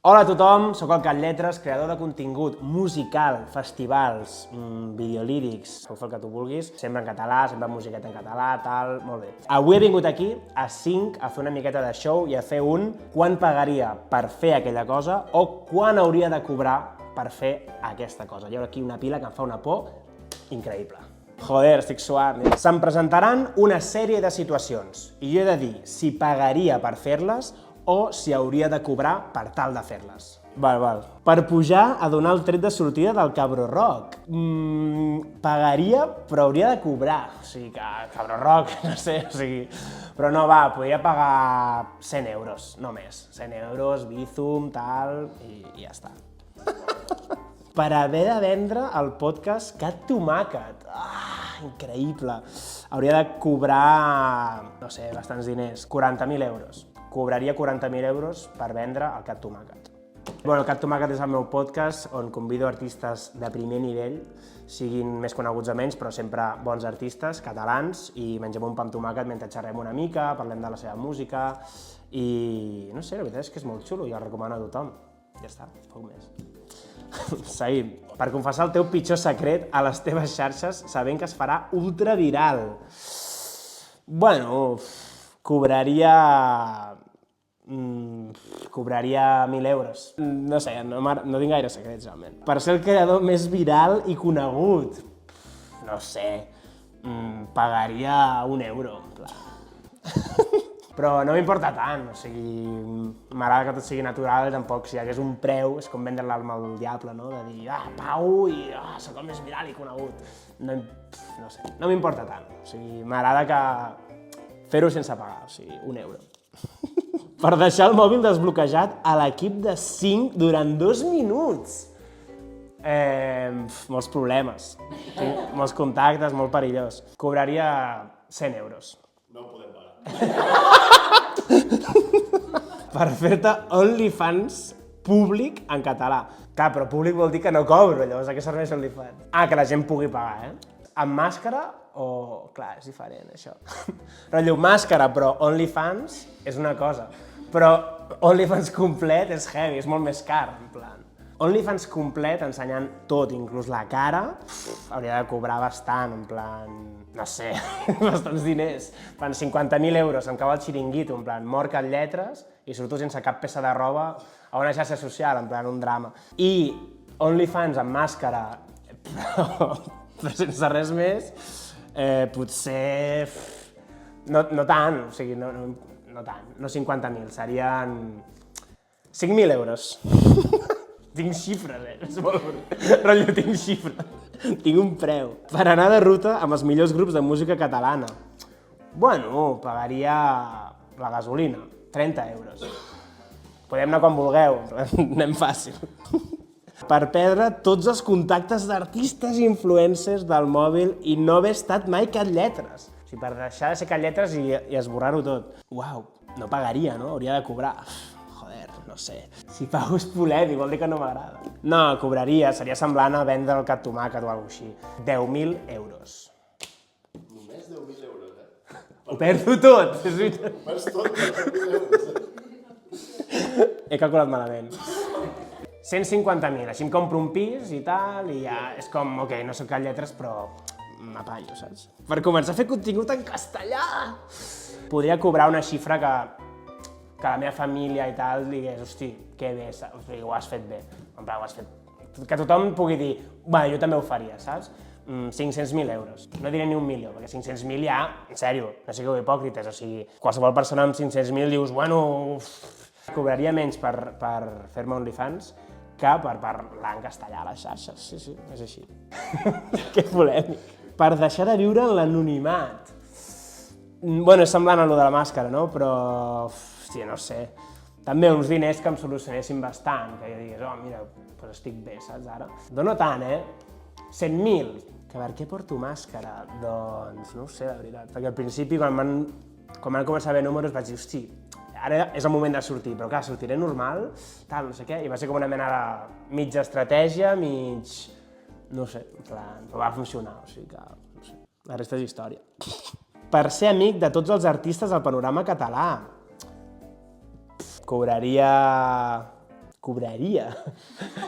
Hola a tothom, sóc el Cat Lletres, creador de contingut musical, festivals, videolírics, puc fer el que tu vulguis, sempre en català, sempre musiqueta en català, tal, molt bé. Avui he vingut aquí, a 5, a fer una miqueta de show i a fer un quan pagaria per fer aquella cosa o quan hauria de cobrar per fer aquesta cosa. Hi ha aquí una pila que em fa una por increïble. Joder, estic suant. Se'm presentaran una sèrie de situacions i jo he de dir si pagaria per fer-les o si hauria de cobrar per tal de fer-les. Val. Per pujar a donar el tret de sortida del Cabro Rock. Pagaria, però hauria de cobrar. O sigui, que Cabro Rock, no sé, o sigui... Però no, va, podria pagar 100 euros, no més. 100 euros, Bizum, tal, i ja està. Per haver de vendre el podcast Cat Tomàquet. Increïble. Hauria de cobrar, no sé, bastants diners. 40.000 euros. Cobraria 40.000 euros per vendre el Cat Tomàquet. Bueno, el Cat Tomàquet és el meu podcast on convido artistes de primer nivell, siguin més coneguts o menys, però sempre bons artistes, catalans, i mengem un pa amb tomàquet mentre xerrem una mica, parlem de la seva música, i no sé, la veritat és que és molt xulo i el recomano a tothom. Ja està, poc més. Seguim. Per confessar el teu pitjor secret a les teves xarxes sabent que es farà ultraviral. Bueno, cobraria 1.000 euros. No sé, no tinc gaire secrets, realment. Per ser el creador més viral i conegut, no sé, pagaria 1 euro, en plan. Però no m'importa tant, o sigui, m'agrada que tot sigui natural i tampoc si hi hagués un preu és com vendre l'alma al diable, no? De dir, pau i sóc el més viral i conegut. No sé, no m'importa tant, o sigui, m'agrada que fer-ho sense pagar, o sigui, 1 euro. Per deixar el mòbil desbloquejat a l'equip de 5 durant 2 minuts. Molts problemes, molts contactes, molt perillós. Cobraria 100 euros. No ho podem pagar. Per fer-te OnlyFans públic en català. Clar, però públic vol dir que no cobro, llavors a què serveix OnlyFans? Que la gent pugui pagar, Amb màscara o... Clar, és diferent, això. Rotllo, màscara, però OnlyFans és una cosa. Però OnlyFans complet és heavy, és molt més car, en plan. OnlyFans complet, ensenyant tot, inclús la cara, hauria de cobrar bastant, en plan... No sé, bastants diners. En plan, 50.000 euros, em cau el xiringuito, en plan, mort Cat Lletres i surto sense cap peça de roba a una xarxa social, en plan, un drama. I OnlyFans amb màscara, però sense res més, potser... No tant, o sigui, no tant, no 50.000, serien 5.000 euros. Tinc xifres, és molt brut. Rotllo, tinc xifres. Tinc un preu. Per anar de ruta amb els millors grups de música catalana. Bueno, pagaria la gasolina, 30 euros. Podem anar quan vulgueu, anem fàcil. Per perdre tots els contactes d'artistes i influencers del mòbil i no haver estat mai Cat Lletres. O sigui, per deixar de ser Cat Lletres i esborrar-ho tot. Uau, no pagaria, no? Hauria de cobrar. Joder, no sé. Si pago és polèmic, vol dir que no m'agrada. No, cobraria, seria semblant a vendre el Cat Tomàquet o alguna cosa així. 10.000 euros. Només 10.000 euros, Ho perdo tot, és veritat. Ho perds tot per 10.000 euros. He calculat malament. 150.000, així em compro un pis i tal, i ja és com, ok, no soc Cat Lletres, però m'apallo, saps? Per començar a fer contingut en castellà! Podria cobrar una xifra que la meva família i tal digués, hosti, que bé, saps? O sigui, ho has fet bé. En plan, ho has fet... Que tothom pugui dir, bueno, jo també ho faria, saps? 500.000 euros. No diré ni 1 milió, perquè 500.000 ja, en sèrio, no sigueu hipòcrites, o sigui, qualsevol persona amb 500.000 dius, bueno, cobraria menys per fer-me OnlyFans que per parlar en castellà a les xarxes. Sí, és així. Que polèmic. Per deixar de viure en l'anonimat. Bueno, és semblant a lo de la màscara, no? Però, hòstia, no sé. També uns diners que em solucionessin bastant, que jo digués, mira, doncs estic bé, saps, ara? No tant, 100.000. Que per què porto màscara? Doncs no ho sé, la veritat. Perquè al principi, quan van començar a haver números, vaig dir, hosti, ara és el moment de sortir, però clar, sortiré normal, tal, no sé què, i va ser com una mena de mitja estratègia, no sé, en plan, però va funcionar, o sigui que, no sé, la resta és història. Per ser amic de tots els artistes del panorama català, cobraria cobraria.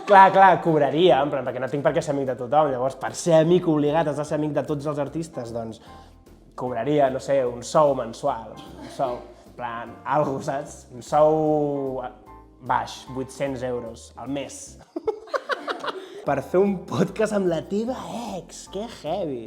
Clar, cobraria, en plan, perquè no tinc per què ser amic de tothom. Llavors, per ser amic obligat, has de ser amic de tots els artistes, doncs cobraria, no sé, un sou mensual, un sou, en plan, algo, saps? Un sou baix, 800 euros al mes. Per fer un podcast amb la teva ex, que heavy.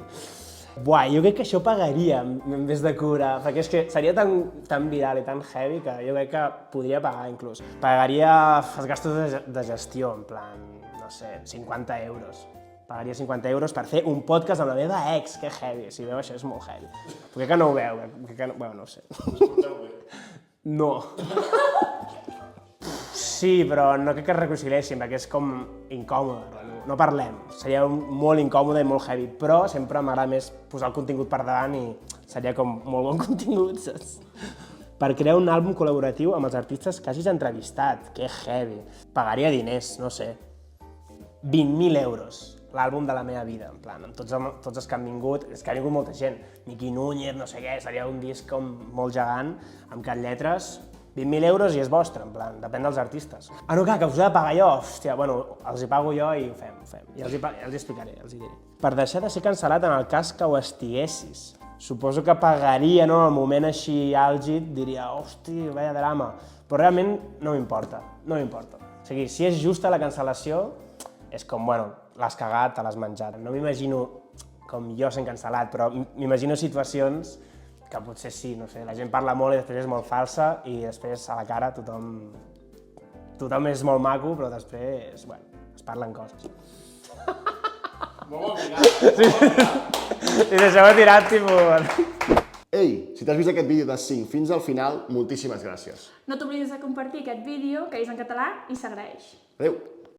Buah, jo crec que això pagaria en vez de cobrar, perquè és que seria tan viral i tan heavy que jo crec que podria pagar inclús. Pagaria els gastos de gestió, en plan, no sé, 50 euros. Pagaria 50 euros per fer un podcast amb la meva ex, que heavy. Si veu això és molt heavy. Però crec que no ho veu, bueno, no ho sé. No. Sí, però no crec que es reconciliessin, perquè és com incòmode. No parlem, seria molt incòmode i molt heavy, però sempre m'agrada més posar el contingut per davant i seria com molt bon contingut, saps? Per crear un àlbum col·laboratiu amb els artistes que hagis entrevistat, que heavy. Pagaria diners, no sé, 20.000 euros, l'àlbum de la meva vida, en plan, amb tots els que han vingut, és que ha vingut molta gent, Miqui Núñez, no sé què, seria un disc com molt gegant, amb cat lletres, 20.000 euros i és vostre, en plan, depèn dels artistes. Ah, no, clar, que us he de pagar jo, hòstia, bueno, els hi pago jo i ho fem. I els hi explicaré, els hi diré. Per deixar de ser cancel·lat en el cas que ho estiguessis. Suposo que pagaria, no?, en el moment així àlgid, diria, hòstia, vaya drama. Però realment no m'importa, no m'importa. O sigui, si és justa la cancel·lació, és com, bueno, l'has cagat, te l'has menjat. No m'imagino com jo sent cancel·lat, però m'imagino situacions que potser sí, no sé, la gent parla molt i després és molt falsa i després a la cara tothom és molt maco, però després, bueno, es parlen coses. Molt bon mirat. I deixeu-me tirat, tipus... Ei, si t'has vist aquest vídeo de 5 fins al final, moltíssimes gràcies. No t'oblidis de compartir aquest vídeo, que és en català i s'agraeix. Adéu.